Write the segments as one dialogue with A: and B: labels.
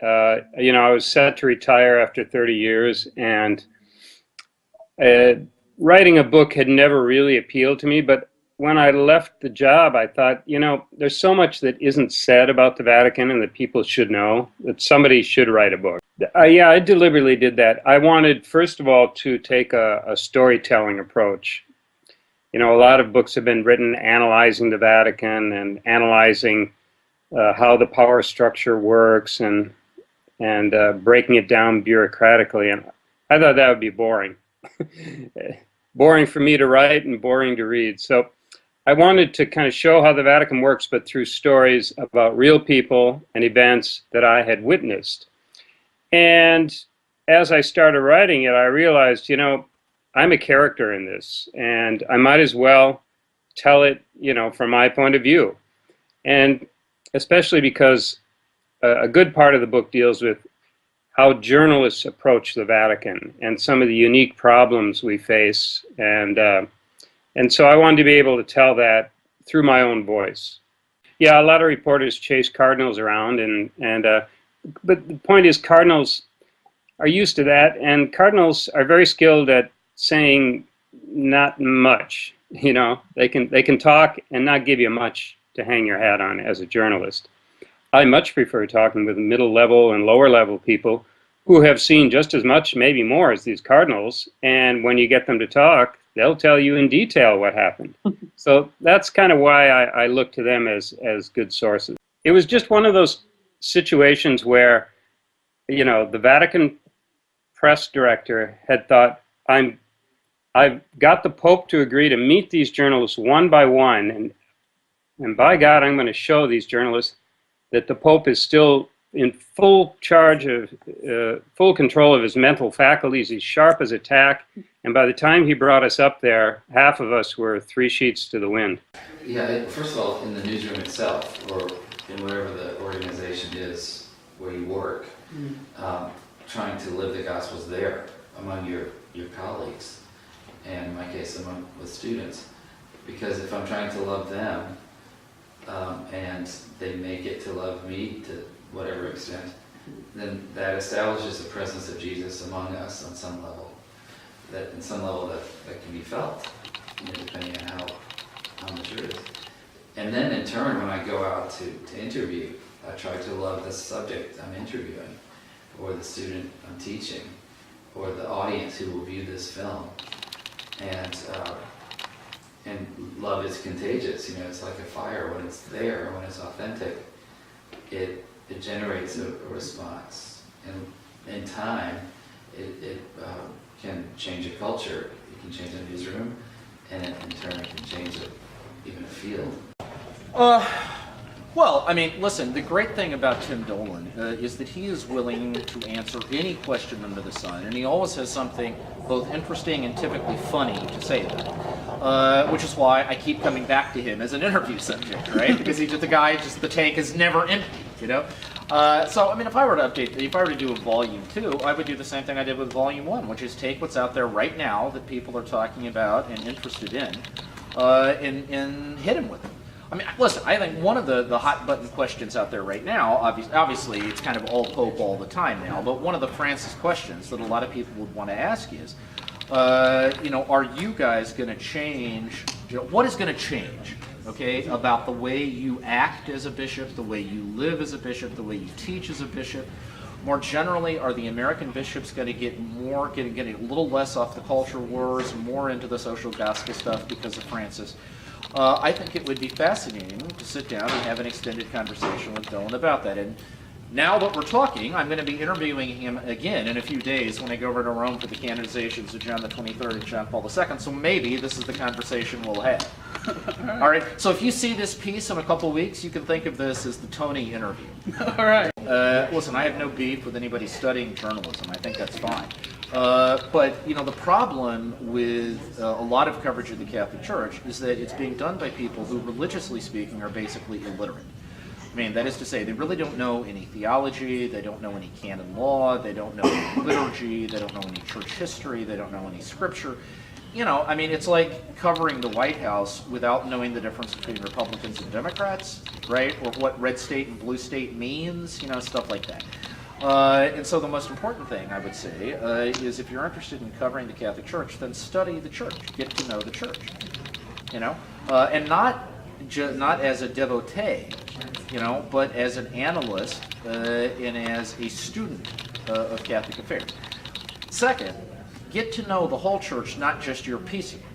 A: I was set to retire after 30 years, and uh, writing a book had never really appealed to me. But when I left the job, I thought, there's so much that isn't said about the Vatican and that people should know, that somebody should write a book. Yeah, I deliberately did that. I wanted, first of all, to take a storytelling approach. A lot of books have been written analyzing the Vatican and analyzing how the power structure works and breaking it down bureaucratically. And I thought that would be boring. Boring for me to write and boring to read. So I wanted to kind of show how the Vatican works, but through stories about real people and events that I had witnessed. And as I started writing it, I realized, I'm a character in this, and I might as well tell it, from my point of view. And especially because a good part of the book deals with how journalists approach the Vatican and some of the unique problems we face. And so I wanted to be able to tell that through my own voice. Yeah, a lot of reporters chase cardinals around, but the point is cardinals are used to that, and cardinals are very skilled at saying not much. They can talk and not give you much to hang your hat on as a journalist. I much prefer talking with middle level and lower level people who have seen just as much, maybe more, as these cardinals. And when you get them to talk, they'll tell you in detail what happened. So that's kind of why I look to them as good sources. It was just one of those situations where, the Vatican press director had thought, I've got the Pope to agree to meet these journalists one by one, and by God, I'm going to show these journalists that the Pope is still in full charge of, full control of his mental faculties. He's sharp as a tack. And by the time he brought us up there, half of us were 3 sheets to the wind.
B: Yeah, first of all, in the newsroom itself, or in whatever the organization is where you work, trying to live the Gospels there among your colleagues, and in my case, with students. Because if I'm trying to love them, and they make it to love me to whatever extent, then that establishes the presence of Jesus among us on some level. That can be felt, depending on how mature it is. And then in turn, when I go out to interview, I try to love the subject I'm interviewing, or the student I'm teaching, or the audience who will view this film. And love is contagious. It's like a fire. When it's there, when it's authentic, it generates a response. And in time, it can change a culture. It can change a newsroom, and in turn, it can change even a field.
C: Well, I mean, listen, the great thing about Tim Dolan is that he is willing to answer any question under the sun, and he always has something both interesting and typically funny to say about it, which is why I keep coming back to him as an interview subject, right? Because he's just the guy, the tank is never empty, So, I mean, if I were to do a volume 2, I would do the same thing I did with volume 1, which is take what's out there right now that people are talking about and interested in, and hit him with it. I mean, listen, I think one of the hot button questions out there right now, obviously it's kind of all Pope all the time now, but one of the Francis questions that a lot of people would want to ask is, are you guys going to change, what is going to change, okay, about the way you act as a bishop, the way you live as a bishop, the way you teach as a bishop? More generally, are the American bishops going to get a little less off the culture wars, more into the social gospel stuff because of Francis? I think it would be fascinating to sit down and have an extended conversation with Dylan about that. And now that we're talking, I'm going to be interviewing him again in a few days when I go over to Rome for the canonizations of John the 23rd and John Paul II, so maybe this is the conversation we'll have. All right, so if you see this piece in a couple weeks, you can think of this as the Tony interview.
D: All right.
C: Listen, I have no beef with anybody studying journalism. I think that's fine. But, the problem with a lot of coverage of the Catholic Church is that it's being done by people who, religiously speaking, are basically illiterate. I mean, that is to say, they really don't know any theology, they don't know any canon law, they don't know any liturgy, they don't know any church history, they don't know any scripture. I mean, it's like covering the White House without knowing the difference between Republicans and Democrats, right? Or what red state and blue state means, stuff like that. And so the most important thing I would say is if you're interested in covering the Catholic Church, then study the Church, get to know the Church, you know, and not as a devotee, you know, but as an analyst and as a student of Catholic affairs. Second, get to know the whole Church, not just your piece of it.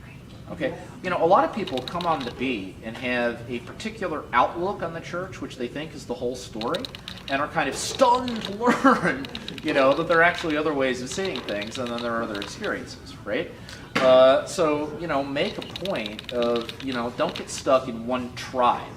C: Okay, you know, a lot of people come on the beat and have a particular outlook on the Church, which they think is the whole story, and are kind of stunned to learn, you know, that there are actually other ways of seeing things, and then there are other experiences, right? So, you know, make a point of, you know, don't get stuck in one tribe,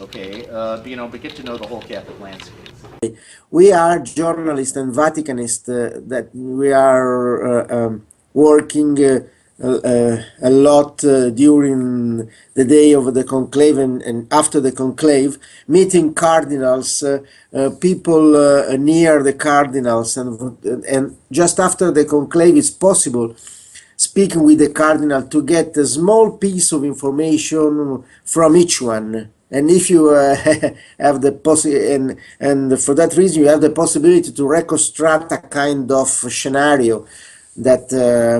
C: okay, you know, but get to know the whole Catholic landscape.
D: We are journalists and Vaticanists that we are working a lot during the day of the conclave and after the conclave, meeting cardinals, people near the cardinals, and just after the conclave it's possible speaking with the cardinal to get a small piece of information from each one. And if you have the and for that reason you have the possibility to reconstruct a kind of scenario that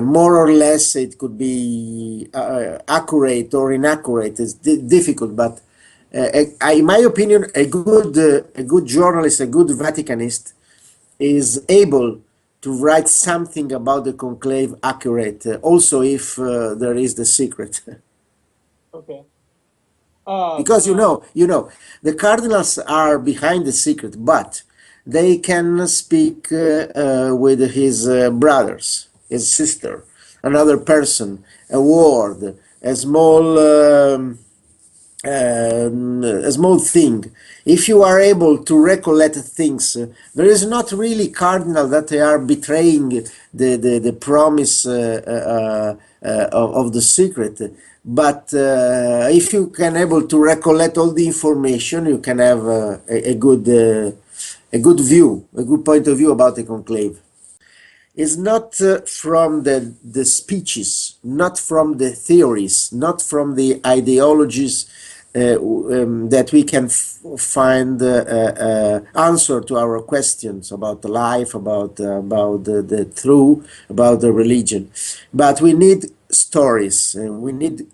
D: more or less it could be accurate or inaccurate. It's difficult, but in my opinion, a good journalist, a good Vaticanist, is able to write something about the conclave accurate, also if there is the secret.
E: Okay.
D: Because you know, the cardinals are behind the secret, but they can speak with his brothers, his sister, another person, a word, a small thing. If you are able to recollect things, there is not really cardinal that they are betraying the promise of the secret. But if you can able to recollect all the information, you can have a good view, a good point of view about the conclave. It's not from the speeches, not from the theories, not from the ideologies that we can find answer to our questions about the life, about the truth, about the religion. But we need stories. We need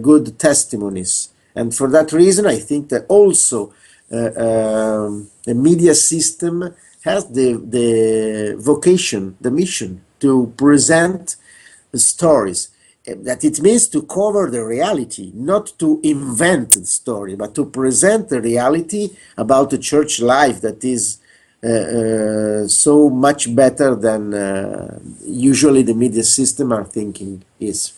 D: good testimonies, and for that reason, I think that also the media system has the vocation, the mission to present stories. That it means to cover the reality, not to invent the story, but to present the reality about the church life that is so much better than usually the media system are thinking is.